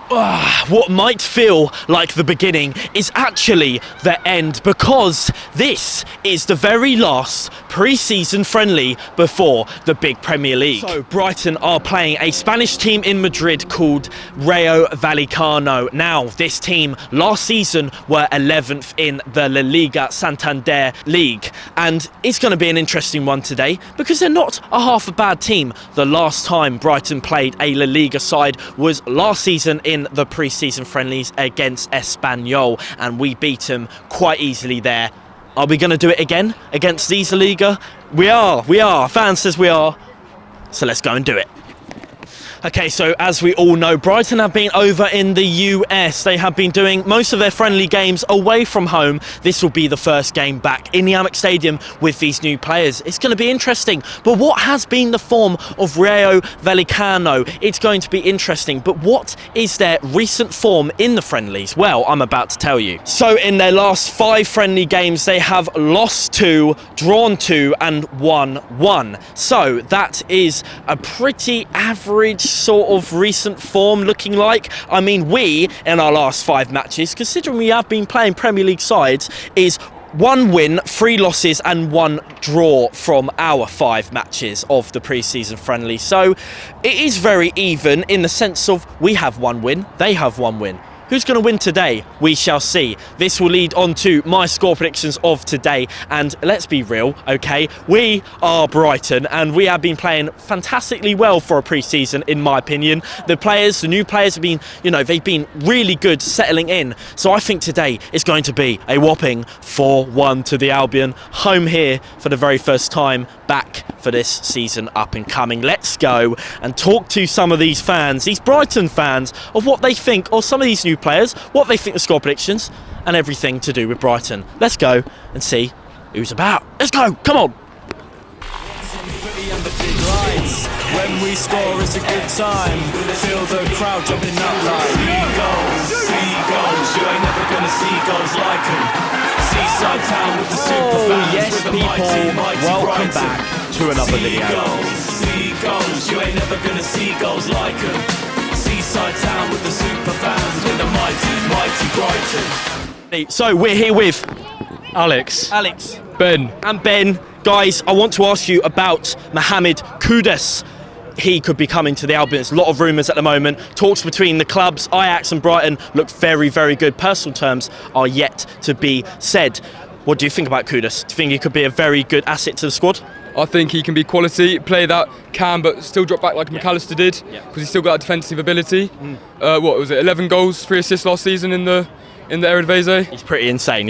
What might feel like the beginning is actually the end, because this is the very last pre-season friendly before the big Premier League. So Brighton are playing a Spanish team in Madrid called Rayo Vallecano. Now, this team last season were 11th in the La Liga Santander League, and it's going to be an interesting one today because they're not a half a bad team. The last time Brighton played a La Liga side was last season in the pre-season friendlies against Espanyol, and we beat them quite easily there. Are we going to do it again against these La Liga? We are. Fan says we are. So let's go and do it. Okay, so as we all know, Brighton have been over in the US. They have been doing most of their friendly games away from home. This will be the first game back in the Amex Stadium with these new players. It's going to be interesting. But what has been the form of Rayo Vallecano? It's going to be interesting. But what is their recent form in the friendlies? Well, I'm about to tell you. So in their last 5 friendly games, they have lost 2, drawn 2, and won 1. So that is a pretty average sort of recent form looking like. I mean, we, in our last 5 matches, considering we have been playing Premier League sides, is 1 win, 3 losses and 1 draw from our 5 matches of the pre-season friendly. So it is very even in the sense of we have 1 win, they have 1 win. Who's going to win today? We shall see. This will lead on to my score predictions of today. And let's be real, okay? We are Brighton, and we have been playing fantastically well for a pre-season, in my opinion. The new players have been, they've been really good settling in. So I think today is going to be a whopping 4-1 to the Albion. Home here for the very first time back for this season up and coming. Let's go and talk to some of these fans, these Brighton fans, of what they think of some of these new players, what they think the score predictions, and everything to do with Brighton. Let's go and see who's about. Let's go, come on. When we score, it's a good time. Feel the crowd jumping up like seagulls, seagulls. You ain't never gonna see goals like them. Seaside town with the super fans. Yes, with the people, mighty welcome Brighton. back to another video. Seagulls, you ain't never gonna see goals like them. Seaside town with the super fans, with the mighty Brighton. So we're here with Alex, Ben, and Ben. Guys, I want to ask you about Mohamed Kudus. He could be coming to the Albion. There's a lot of rumours at the moment. Talks between the clubs, Ajax and Brighton, look very, very good. Personal terms are yet to be said. What do you think about Kudus? Do you think he could be a very good asset to the squad? I think he can be quality, play that can, but still drop back like McAllister did, because he's still got that defensive ability. What was it? 11 goals, 3 assists last season in the Eredivisie. He's pretty insane.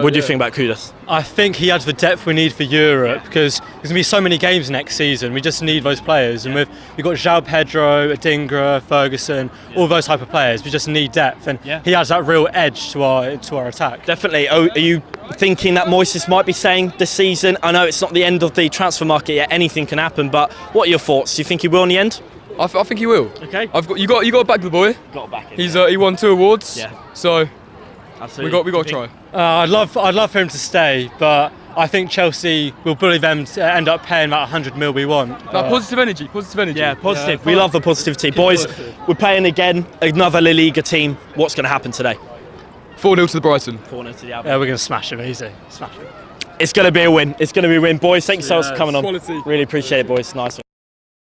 What do you think about Kudus? I think he adds the depth we need for Europe, because there's going to be so many games next season. We just need those players. And we've got João Pedro, Adingra, Ferguson, all those type of players. We just need depth, and he adds that real edge to our attack. Definitely. Oh, are you thinking that Moises might be saying this season? I know it's not the end of the transfer market yet. Anything can happen. But what are your thoughts? Do you think he will in the end? I think he will. Okay. You got to back the boy. Got to back him. He won 2 awards. Yeah. So. Absolutely. We got to try. I'd love for him to stay, but I think Chelsea will bully them to end up paying that 100 mil we want. Positive energy. Yeah, positive. Yeah, we love the positivity. Boys, we're playing again, another La Liga team. What's going to happen today? 4-0 to the Brighton. 4-0 to the Albion. Yeah, we're going to smash them easy. Smash them. It's going to be a win. Boys, thanks so much for coming on. Quality. Really appreciate it, boys. Nice one.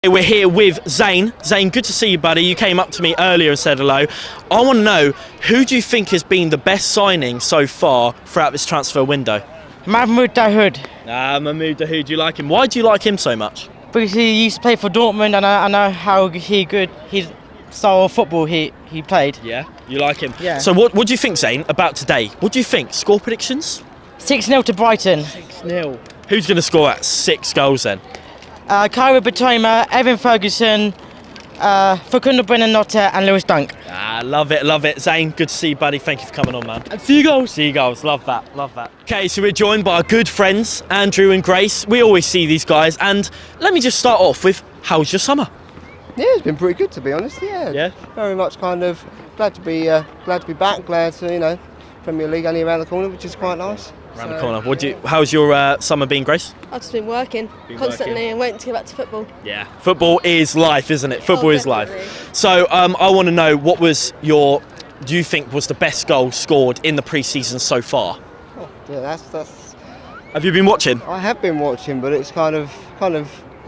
We're here with Zane. Zane, good to see you, buddy. You came up to me earlier and said hello. I want to know, who do you think has been the best signing so far throughout this transfer window? Mahmoud Dahoud. Mahmoud Dahoud, do you like him? Why do you like him so much? Because he used to play for Dortmund, and I know how his style of football he played. Yeah, you like him? Yeah. So what do you think, Zane, about today? What do you think? Score predictions? 6-0 to Brighton. 6-0. Who's going to score at 6 goals then? Kyra Batoma, Evan Ferguson, Facundo Buonanotte and Lewis Dunk. Love it. Zane, good to see you, buddy. Thank you for coming on, man. And Seagulls. Love that. Okay, so we're joined by our good friends, Andrew and Grace. We always see these guys, and let me just start off with, how was your summer? Yeah, it's been pretty good, to be honest. Yeah. Very much kind of glad to be back. Glad to Premier League only around the corner, which is quite nice. Around the corner. How's your summer been, Grace? I've just been working constantly and waiting to get back to football. Yeah. Football is life, isn't it? Football is definitely. life. So I want to know, what was do you think was the best goal scored in the pre-season so far? Yeah, that's. Have you been watching? I have been watching, but it's kind of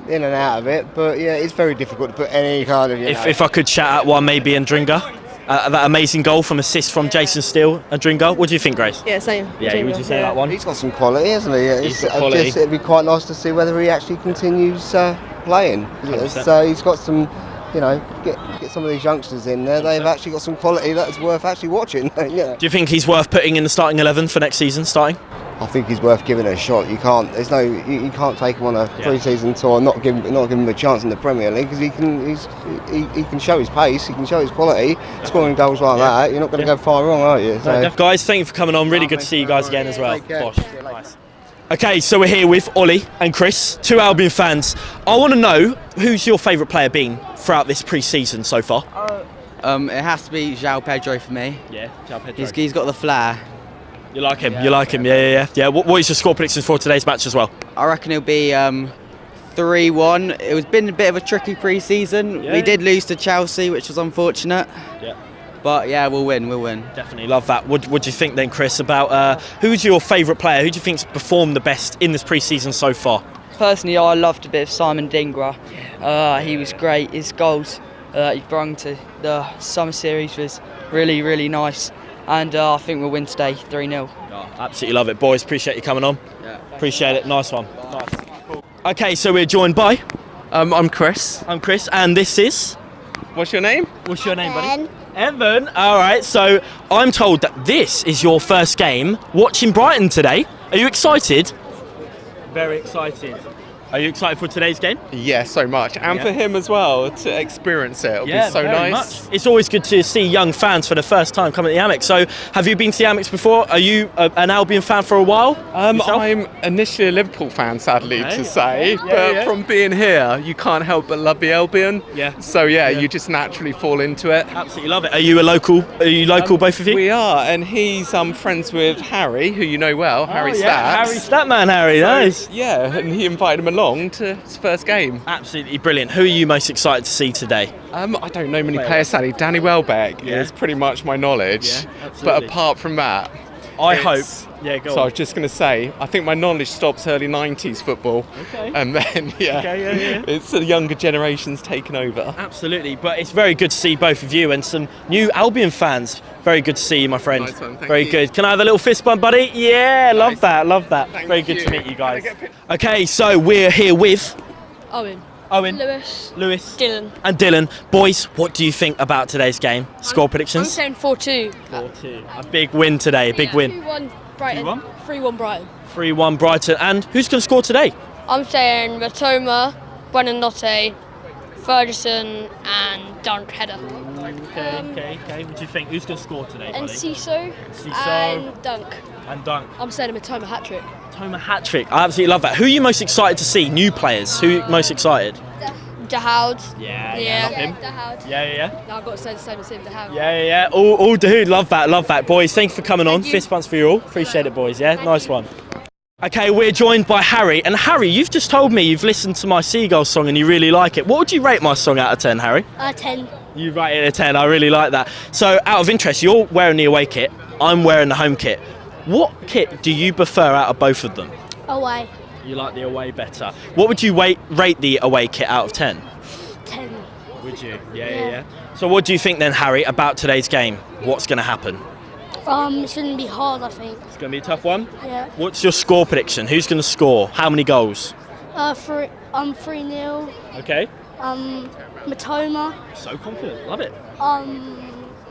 in and out of it. But yeah, it's very difficult to put any kind of. If I could shout out one, maybe Ndringa. That amazing goal from assist from Jason Steele and Ndringa. What do you think, Grace? Yeah, same. Yeah, would you say that one? He's got some quality, hasn't he? He's got quality. It'd be quite nice to see whether he actually continues playing. 100%. So he's got some, get some of these youngsters in there. 100%. They've actually got some quality that's worth actually watching. Yeah. Do you think he's worth putting in the starting 11 for next season, starting? I think he's worth giving it a shot. You can't. You can't take him on a pre-season tour and not give him a chance in the Premier League, because he can show his pace, he can show his quality. Scoring goals like that, you're not going to go far wrong, are you? So. Guys, thank you for coming on. Really good to see you guys again as well. Bosh. Nice. Okay, so we're here with Ollie and Chris, two Albion fans. I want to know, who's your favourite player been throughout this pre-season so far? It has to be João Pedro for me. Yeah, João Pedro. He's got the flair. You like him? You like him? Yeah. What is your score predictions for today's match as well? I reckon it'll be 3-1. It was been a bit of a tricky pre-season. We did lose to Chelsea, which was unfortunate. Yeah. But yeah, we'll win. Definitely love that. What do you think then, Chris, about who's your favourite player? Who do you think's performed the best in this pre-season so far? Personally, I loved a bit of Simon Dingra. He was great. His goals he brought to the summer series was really, really nice. And I think we'll win today, 3-0. Oh, absolutely love it. Boys, appreciate you coming on. Yeah. Appreciate it. Nice one. Nice. Cool. Okay, so we're joined by... I'm Chris. I'm Chris, and this is... What's your name? What's your name, buddy? Evan. All right, so I'm told that this is your first game watching Brighton today. Are you excited? Very excited. Are you excited for today's game? Yeah, so much. And for him as well, to experience it. It'll be so very nice. Much. It's always good to see young fans for the first time coming to the Amex. So, have you been to the Amex before? Are you an Albion fan for a while? I'm initially a Liverpool fan, sadly to say. But from being here, you can't help but love the Albion. Yeah. So, you just naturally fall into it. Absolutely love it. Are you local, both of you? We are. And he's friends with Harry, who you know well, Harry Stats. Harry Statman, Harry. Nice. Yeah, and he invited him along to his first game. Absolutely brilliant. Who are you most excited to see today? I don't know many players, sadly. Danny Welbeck is pretty much my knowledge. Yeah, but apart from that, I hope. Yeah, go on. So I was just going to say, I think my knowledge stops early 90s football. Okay. And then, it's the younger generations taking over. Absolutely. But it's very good to see both of you and some new Albion fans. Very good to see you, my friend. Nice one, very you. Good. Can I have a little fist bump, buddy? Yeah, nice. Love that. Thank very you. Good to meet you guys. Okay, so we're here with... Owen. Lewis. Dylan. And Dylan. Boys, what do you think about today's game? Score predictions? I'm saying 4-2. 4-2. A big win today, a big win. 2-1 Brighton. 3-1 Brighton. 3-1 Brighton. And who's going to score today? I'm saying Matoma, Buonanotte, Ferguson and Dunk header. Okay. What do you think? Who's going to score today, And buddy? Ciso and Dunk. And Dunk. I'm saying a Matoma hat-trick. Toma hat-trick. I absolutely love that. Who are you most excited to see? New players. Who are you most excited? Dahoud. Yeah. Love him. Dahoud. Yeah. No, I've got to say the same as him, Dahoud. Yeah. All dude. Love that. Boys, thank you for coming on. Fist bumps for you all. Appreciate it, boys. Yeah, nice one. Okay, we're joined by Harry. And Harry, you've just told me you've listened to my Seagull song and you really like it. What would you rate my song out of 10, Harry? 10. You rate it a 10. I really like that. So, out of interest, you're wearing the away kit. I'm wearing the home kit. What kit do you prefer out of both of them? Away. You like the away better. What would you rate the away kit out of 10? 10. Would you? Yeah. So what do you think then, Harry, about today's game? What's going to happen? It's going to be hard, I think. It's going to be a tough one? Yeah. What's your score prediction? Who's going to score? How many goals? 3-0. Okay. Matoma. So confident. Love it.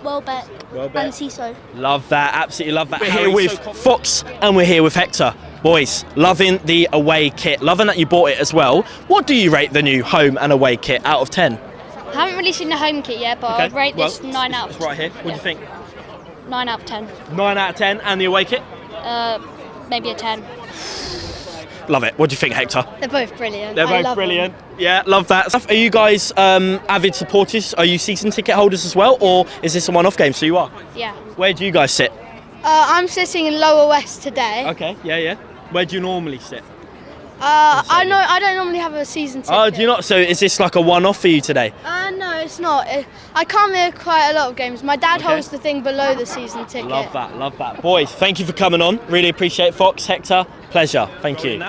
Welbeck. And Ciso. Love that. Absolutely love that. We're here with Fox and we're here with Hector. Boys, loving the away kit. Loving that you bought it as well. What do you rate the new home and away kit out of 10? I haven't really seen the home kit yet, but I'd rate this 9 out of 10. It's right here. What do you think? 9 out of 10. 9 out of 10. And the away kit? Maybe a 10. Love it. What do you think, Hector? They're both brilliant. They're both brilliant. Yeah, love that. Are you guys avid supporters? Are you season ticket holders as well? Or is this a one-off game? So you are? Yeah. Where do you guys sit? I'm sitting in Lower West today. Okay, yeah. Where do you normally sit? I don't normally have a season ticket. Oh, do you not? So is this like a one-off for you today? No, it's not. I come here quite a lot of games. My dad holds the thing below the season ticket. Love that. Boys, thank you for coming on. Really appreciate it. Fox, Hector, pleasure. Thank you.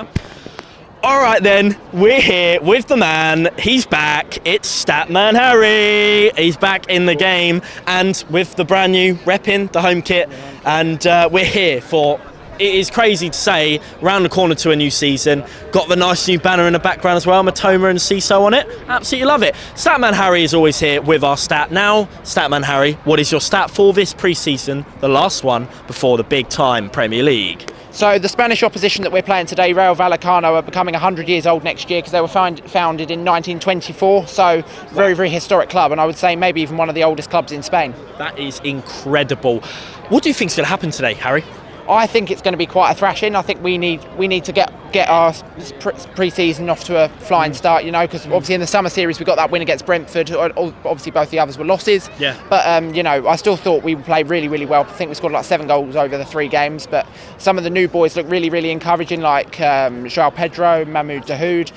All right then, we're here with the man. He's back. It's Statman Harry. He's back in the game and with the brand new repping the home kit. And we're here for, it is crazy to say, round the corner to a new season. Got the nice new banner in the background as well, Matoma and Ciso on it. Absolutely love it. Statman Harry is always here with our stat. Now, Statman Harry, what is your stat for this pre-season, the last one before the big time Premier League? So the Spanish opposition that we're playing today, Rayo Vallecano, are becoming 100 years old next year because they were founded in 1924. So very, very historic club, and I would say maybe even one of the oldest clubs in Spain. That is incredible. What do you think is going to happen today, Harry? I think it's going to be quite a thrashing. I think we need to get our pre-season off to a flying start, you know, because obviously in the summer series we got that win against Brentford. Obviously both the others were losses. Yeah. But you know, I still thought we played really, really well. I think we scored like 7 goals over the 3 games. But some of the new boys look really, really encouraging, like João Pedro, Mahmoud Dahoud.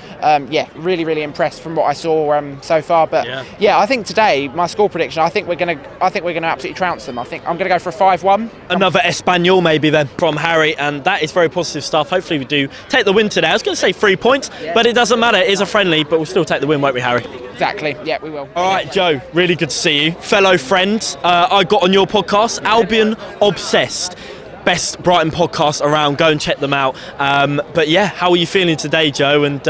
Yeah, really, really impressed from what I saw so far. But yeah, I think today my score prediction, I think we're gonna absolutely trounce them. I think I'm gonna go for a 5-1. Another Espanyol maybe then from Harry, and that is very positive stuff. Hopefully we do take the win today. I was going to say 3 points, but it doesn't matter. It is a friendly, but we'll still take the win, won't we, Harry? Exactly. Yeah, we will. All right, Joe, really good to see you. Fellow friend, I got on your podcast, Albion Obsessed. Best Brighton podcast around. Go and check them out. But yeah, how are you feeling today, Joe? And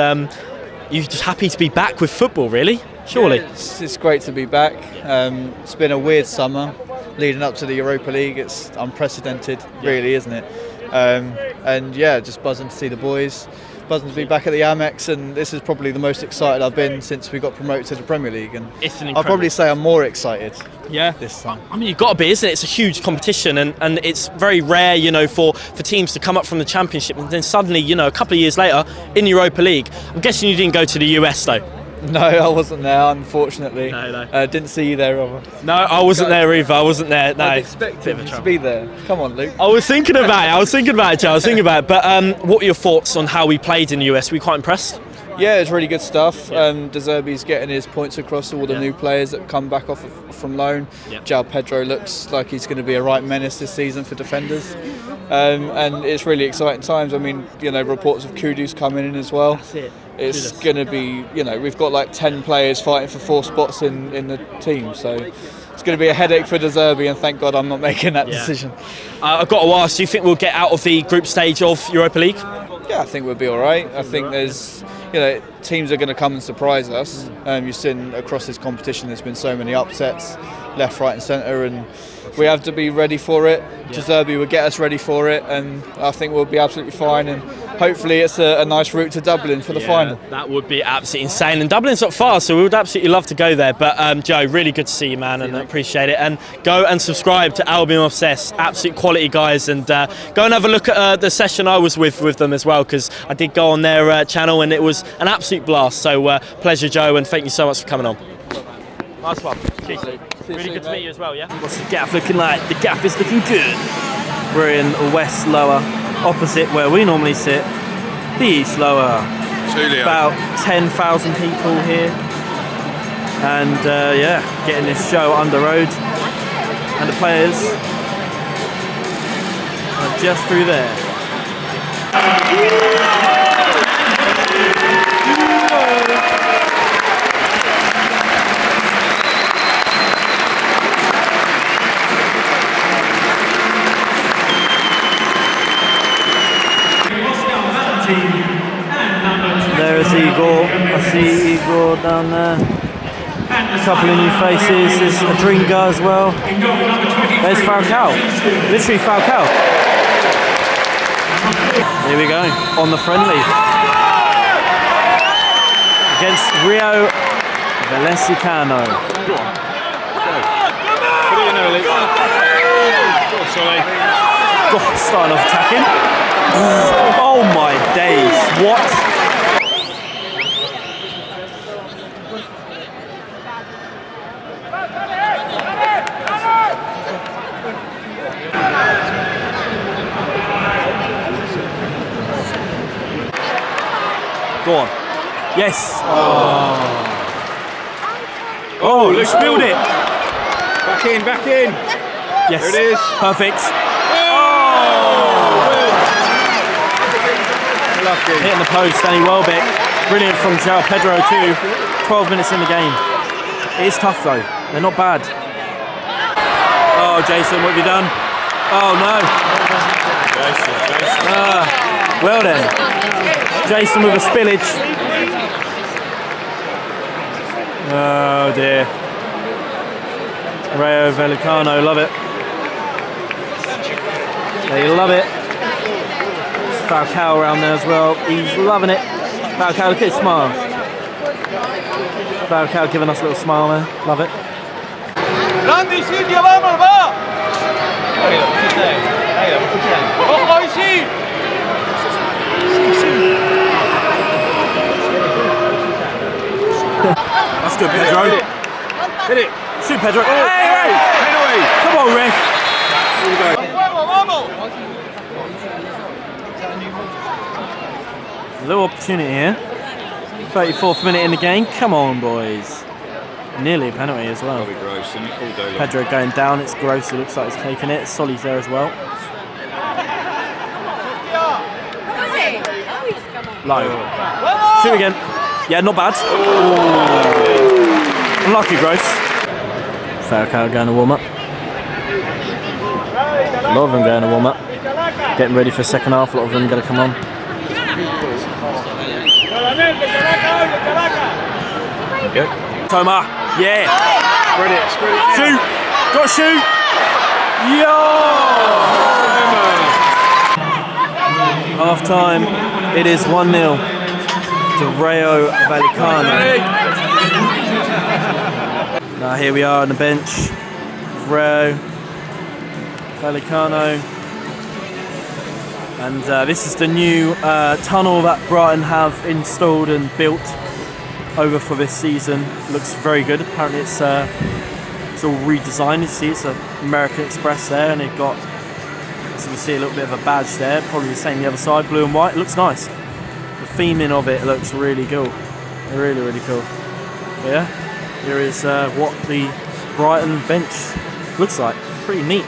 you're just happy to be back with football, really? Surely. Yeah, it's great to be back. It's been a weird summer leading up to the Europa League. It's unprecedented, really, isn't it? And yeah, just buzzing to see the boys, buzzing to be back at the Amex, and this is probably the most excited I've been since we got promoted to the Premier League. And I'll probably say I'm more excited. Yeah, this time. I mean, you've got to be, isn't it? It's a huge competition, and it's very rare, you know, for teams to come up from the Championship and then suddenly, you know, a couple of years later in the Europa League. I'm guessing you didn't go to the US though. No, I wasn't there, unfortunately. No. Didn't see you there, Robert. No, I wasn't there either. I wasn't there. No. I expected you to be there. Come on, Luke. I was thinking about it, Joe. But what were your thoughts on how we played in the US? Were you quite impressed? Yeah, it's really good stuff. De Zerbi's getting his points across to all the new players that come back from loan. João Pedro looks like he's going to be a right menace this season for defenders. And it's really exciting times. I mean, you know, reports of Kudu's coming in as well. That's it. It's going to be, you know, we've got like 10 players fighting for 4 spots in the team, so it's going to be a headache for De Zerbi, and thank God I'm not making that decision. I've got to ask, do you think we'll get out of the group stage of Europa League? Yeah, I think we'll be all right. I think there's, you know, teams are going to come and surprise us. You've seen across this competition there's been so many upsets, left, right and centre, and we have to be ready for it. De Zerbi will get us ready for it, and I think we'll be absolutely fine, and hopefully it's a nice route to Dublin for the final. That would be absolutely insane, and Dublin's not far, so we would absolutely love to go there. But Joe, really good to see you, man, and I appreciate it. And go and subscribe to Albion Obsessed, absolute quality guys, and go and have a look at the session I was with them as well, because I did go on their channel and it was an absolute blast. So pleasure, Joe, and thank you so much for coming on. Nice one. Cheers. Really good to meet you as well, yeah? What's the gaff looking like? The gaff is looking good. We're in West Lower, opposite where we normally sit, the East Lower. About 10,000 people here. And yeah, getting this show on the road. And the players are just through there. There's Igor. I see Igor down there. A couple of new faces. There's Adringa as well. There's Falcao. Literally Falcao. Here we go. On the friendly. Against Rayo Vallecano. Go on. What do you know, Luke? Go on, Solly. God, starting off attacking. Oh my days. What? Go on. Yes. Oh, Luke spilled it. Back in, back in. Yes. There it is. Perfect. Lucky. Hitting the post, Danny Welbeck. Brilliant from João Pedro too. 12 minutes in the game. It is tough though. They're not bad. Oh, Jason, what have you done? Oh no. Well then. Jason with a spillage. Oh dear. Rayo Vallecano, love it. They love it. There's Falcao around there as well. He's loving it. Falcao, look at his smile. Falcao giving us a little smile there. Love it. Grande sitio, vamos, va. Ojo, ahí sí. That's good, Pedro. Hit it. Shoot, Pedro. Hey, hey. Come on, ref. A little opportunity here. 34th minute in the game. Come on, boys. Nearly a penalty as well. Pedro going down. It's gross. It looks like he's taking it. Solly's there as well. Low. Shoot again. Yeah, not bad. Unlucky, gross. Falcao going to warm up. A lot of them going to warm up. Getting ready for second half. A lot of them going to come on. Good. Toma. Yeah. Spread it. Shoot. Got to shoot. Yo. Half time. It is 1-0 to Rayo Vallecano. Now here we are on the bench. Rayo Vallecano. And this is the new tunnel that Brighton have installed and built over for this season. Looks very good. Apparently it's all redesigned. You see it's an American Express there, and they've got, as you can see, a little bit of a badge there. Probably the same the other side, blue and white. It looks nice. The theming of it looks really cool. Really, really cool. Yeah, here is what the Brighton bench looks like. Pretty neat.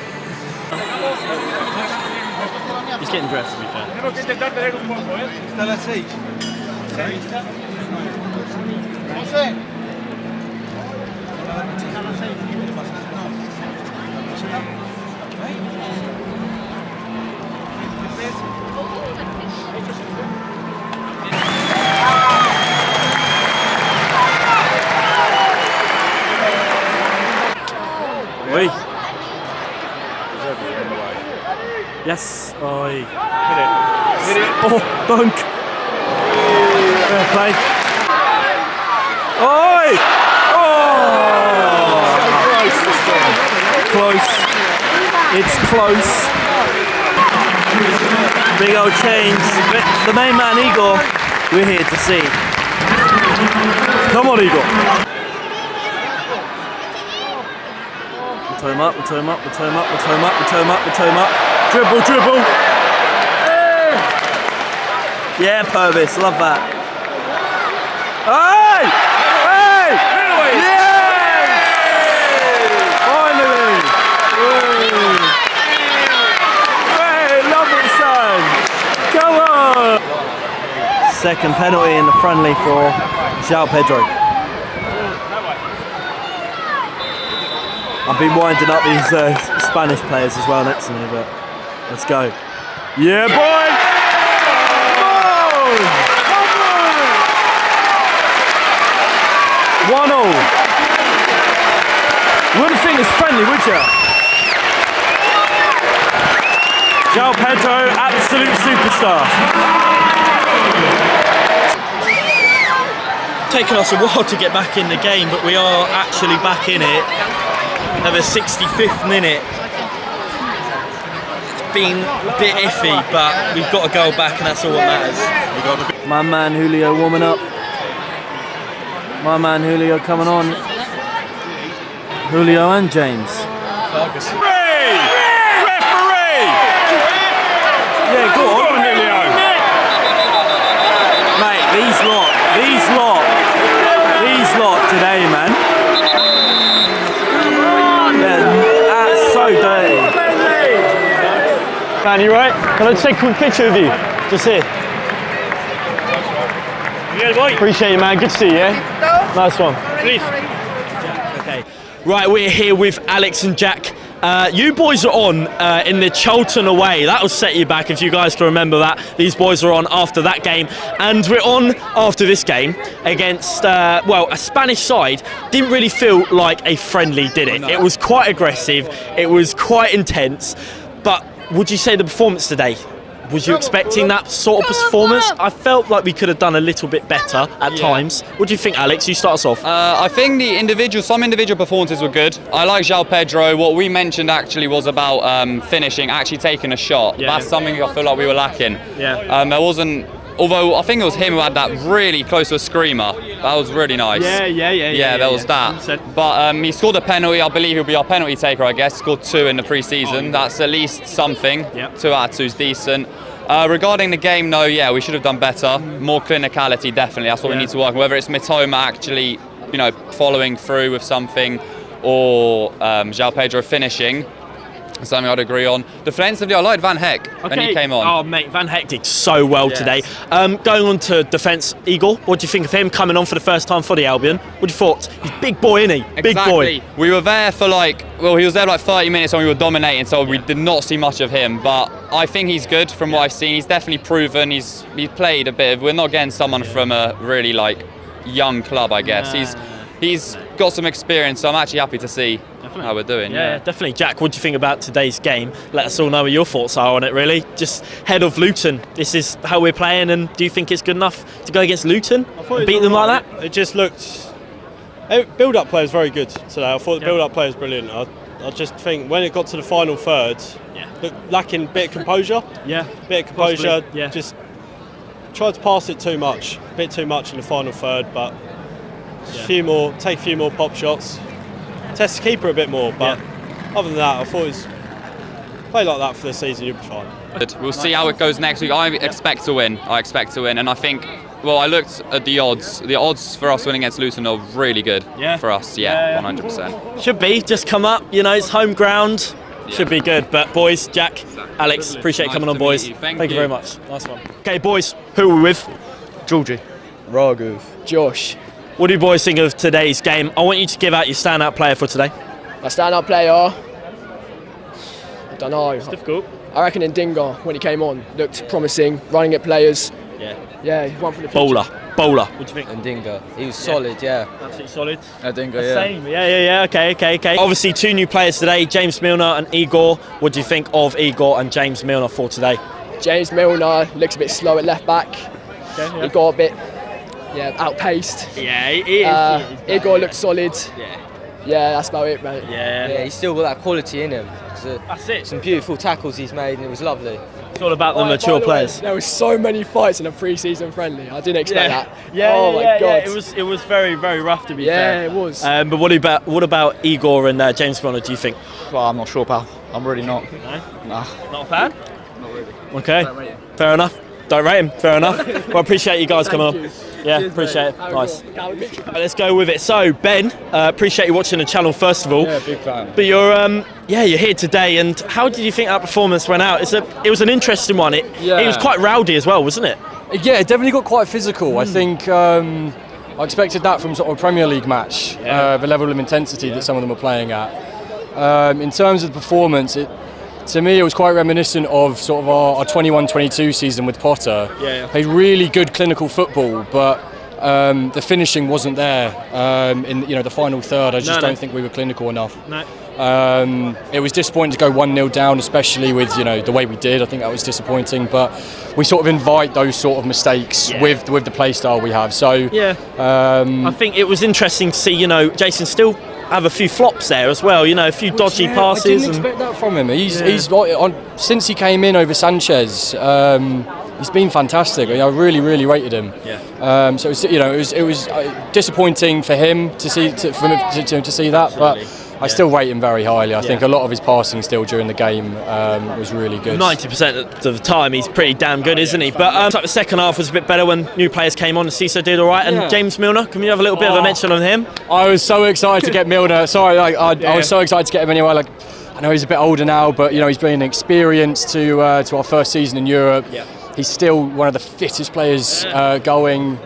He's getting dressed, to be fair. Oi. Yes. Oi. Hit it. Oh, dunk. Fair play. Oi. Oh. Close. It's close. Big old change. The main man, Igor, we're here to see. Come on, Igor. We'll toe him up, we'll toe him up, we'll toe him up, we'll toe him up, we'll toe him up, we'll toe him up. Dribble, dribble. Yeah, Purvis, love that. Hey! Hey! Yes! Finally! Hey, love it, son! Come on! Second penalty in the friendly for João Pedro. I've been winding up these Spanish players as well next to me, but let's go. Yeah, boy! Come on! 1-0. Wouldn't think it's friendly, would you? João Pedro, absolute superstar. Taken us a while to get back in the game, but we are actually back in it. At the 65th minute. It's been a bit iffy, but we've got a goal back, and that's all that matters. My man Julio warming up. My man Julio coming on. Julio and James. Ferguson. Referee! Yeah, go on. Julio. Mate, These lot today, man. That's so dirty. Man, you right? Can I just take a quick picture of you? Just here. Appreciate you, man. Good to see you, yeah? Nice one. Please. Okay. Right, we're here with Alex and Jack. You boys are on in the Charlton away. That'll set you back if you guys can remember that. These boys are on after that game. And we're on after this game against, well, a Spanish side. Didn't really feel like a friendly, did it? It was quite aggressive. It was quite intense. But would you say the performance today, was you expecting that sort of performance? I felt like we could have done a little bit better at times. What do you think, Alex? You start us off. I think some individual performances were good. I like João Pedro. What we mentioned actually was about finishing, actually taking a shot. Yeah. That's something I feel like we were lacking. Yeah. There wasn't, although I think it was him who had that really close to a screamer. That was really nice. Yeah, there was that. 100%. But he scored a penalty. I believe he'll be our penalty taker, I guess. Scored 2 in the pre-season. That's at least something. 2 out of 2 is decent. Regarding the game, though, yeah, we should have done better. More clinicality, definitely. That's what we need to work on. Whether it's Mitoma actually, following through with something, or João Pedro finishing, something I'd agree on. Defensively, I liked Van Heck when he came on. Oh, mate, Van Heck did so well today. Going on to defence, Igor, what do you think of him coming on for the first time for the Albion? What do you thought? He's a big boy, isn't he? Big boy. We were there for he was there 30 minutes and we were dominating, so we did not see much of him. But I think he's good from what I've seen. He's definitely proven. He's played a bit. We're not getting someone from a really young club, I guess. He's got some experience, so I'm actually happy to see how we're doing. Yeah, definitely. Jack, what do you think about today's game? Let us all know what your thoughts are on it, really. Just head of Luton. This is how we're playing, and do you think it's good enough to go against Luton and beat them like that? It just looked... Build-up play was very good today. I thought the build-up play was brilliant. I just think when it got to the final third, looked lacking a bit of composure. Bit of composure. Possibly. Just tried to pass it too much. A bit too much in the final third, but take a few more pop shots. Test the keeper a bit more, but other than that, I thought it was play like that for the season, you'll be fine. We'll see how it goes next week. I expect to win, and I think, well, I looked at the odds. The odds for us winning against Luton are really good for us, 100%. Should be, just come up, it's home ground. Should be good, but boys, Jack, Alex, appreciate you coming on, boys. Thank you very much. Nice one. Okay, boys, who are we with? Georgie. Raghuv. Josh. What do you boys think of today's game? I want you to give out your standout player for today. My standout player, I don't know. It's difficult. I reckon Ndinga, when he came on, looked promising, running at players. Yeah, he won for the future. Bowler. What do you think? Ndinga, he was solid, Absolutely solid. Ndinga, Same, okay. Obviously 2 new players today, James Milner and Igor. What do you think of Igor and James Milner for today? James Milner looks a bit slow at left back. He got a bit outpaced. Yeah, he is. Igor looked solid. Yeah, that's about it, mate. Yeah, he's still got that quality in him. That's it. Some beautiful tackles he's made, and it was lovely. It's all about the mature players. There were so many fights in a pre-season friendly. I didn't expect that. Oh my God. God. It was very, very rough to be fair. Yeah, it was. But what about Igor and James Milner? Do you think? Well, I'm not sure, pal. I'm really not. No? Nah. Not a fan? Not really. Okay. Fair enough. Don't rate him. Fair enough. Well, appreciate you guys coming on. Yeah, Cheers, appreciate mate. it. Nice. Let's go with it. So, Ben, appreciate you watching the channel first of all. Yeah, big fan. But you're here today, and how did you think that performance went out? It was an interesting one. It was quite rowdy as well, wasn't it? Yeah, it definitely got quite physical. I think I expected that from sort of a Premier League match, the level of intensity that some of them were playing at. In terms of the performance, to me, it was quite reminiscent of sort of our 21-22 season with Potter. Played really good clinical football, but the finishing wasn't there in the final third. I just don't think we were clinical enough. It was disappointing to go 1-0 down, especially with the way we did. I think that was disappointing, but we sort of invite those sort of mistakes with the play style we have. So I think it was interesting to see Jason still have a few flops there as well, a few dodgy passes. I didn't expect that from him. He's since he came in over Sanchez. He's been fantastic. I really, really rated him. So it was disappointing for him to see that, but I still rate him very highly. I think a lot of his passing still during the game was really good. 90% of the time he's pretty damn good, isn't he? But the second half was a bit better when new players came on and Ciso did all right. And James Milner, can we have a little bit of a mention on him? I was so excited to get Milner. Sorry, I was so excited to get him anyway. Like, I know he's a bit older now, but you know he's bringing experience to our first season in Europe. Yeah. He's still one of the fittest players going.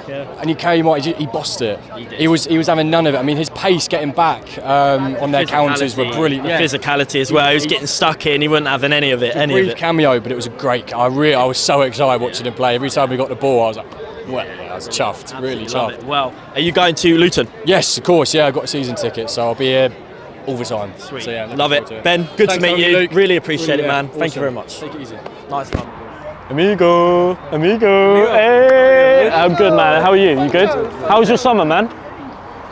And he came on, he bossed it. He was having none of it. I mean, his pace getting back on their counters were brilliant. The physicality as well. He was getting stuck in. He wasn't having any of it. Brief cameo, but it was a great. I was so excited watching him play. Every time we got the ball, I was like, well, I was chuffed. Really chuffed. Well, are you going to Luton? Yes, of course. Yeah, I've got a season ticket, so I'll be here all the time. Sweet. So, yeah, love it. Ben, good to meet you. Luke. Really appreciate it, man. Awesome. Thank you very much. Take it easy. Nice one. Amigo. Hey, I'm good, man. How are you? You good? How was your summer, man?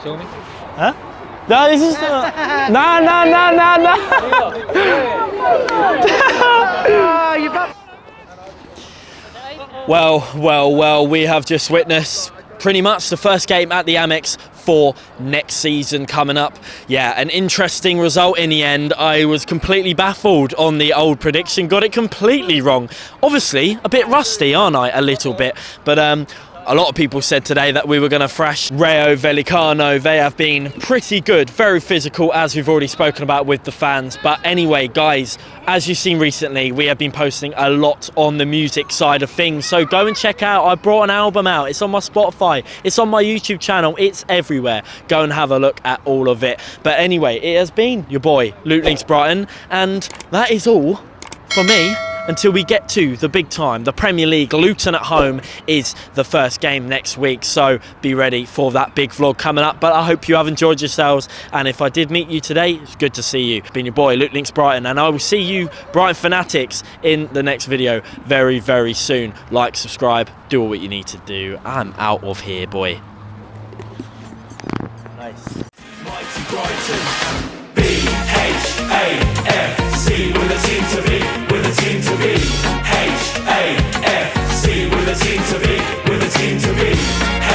Show me. Huh? No, this is nah. Well, we have just witnessed pretty much the first game at the Amex for next season coming up. Yeah, an interesting result in the end. I was completely baffled on the old prediction, got it completely wrong. Obviously, a bit rusty, aren't I? A little bit. But a lot of people said today that we were going to thrash Rayo Vallecano. They have been pretty good, very physical, as we've already spoken about with the fans. But anyway, guys, as you've seen recently, we have been posting a lot on the music side of things. So go and check out. I brought an album out. It's on my Spotify. It's on my YouTube channel. It's everywhere. Go and have a look at all of it. But anyway, it has been your boy, LUKE LiNX Brighton. And that is all for me. Until we get to the big time, the Premier League. Luton at home is the first game next week, so be ready for that big vlog coming up. But I hope you have enjoyed yourselves, and if I did meet you today, it's good to see you. Been your boy, LUKE LiNX Brighton, and I will see you Brighton fanatics in the next video very, very soon. Like, subscribe, do all what you need to do. I'm out of here, boy. Nice. Mighty Brighton, B-H-A-F-C, with a team to be, with a team to be. H-A-F-C, with a team to be, with a team to be.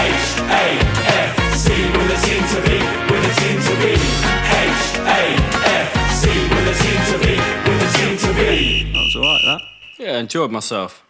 H-A-F-C, with a team to be, with a team to be. H-A-F-C, with a team to be, with a team to be. That was alright, that. Yeah, enjoyed myself.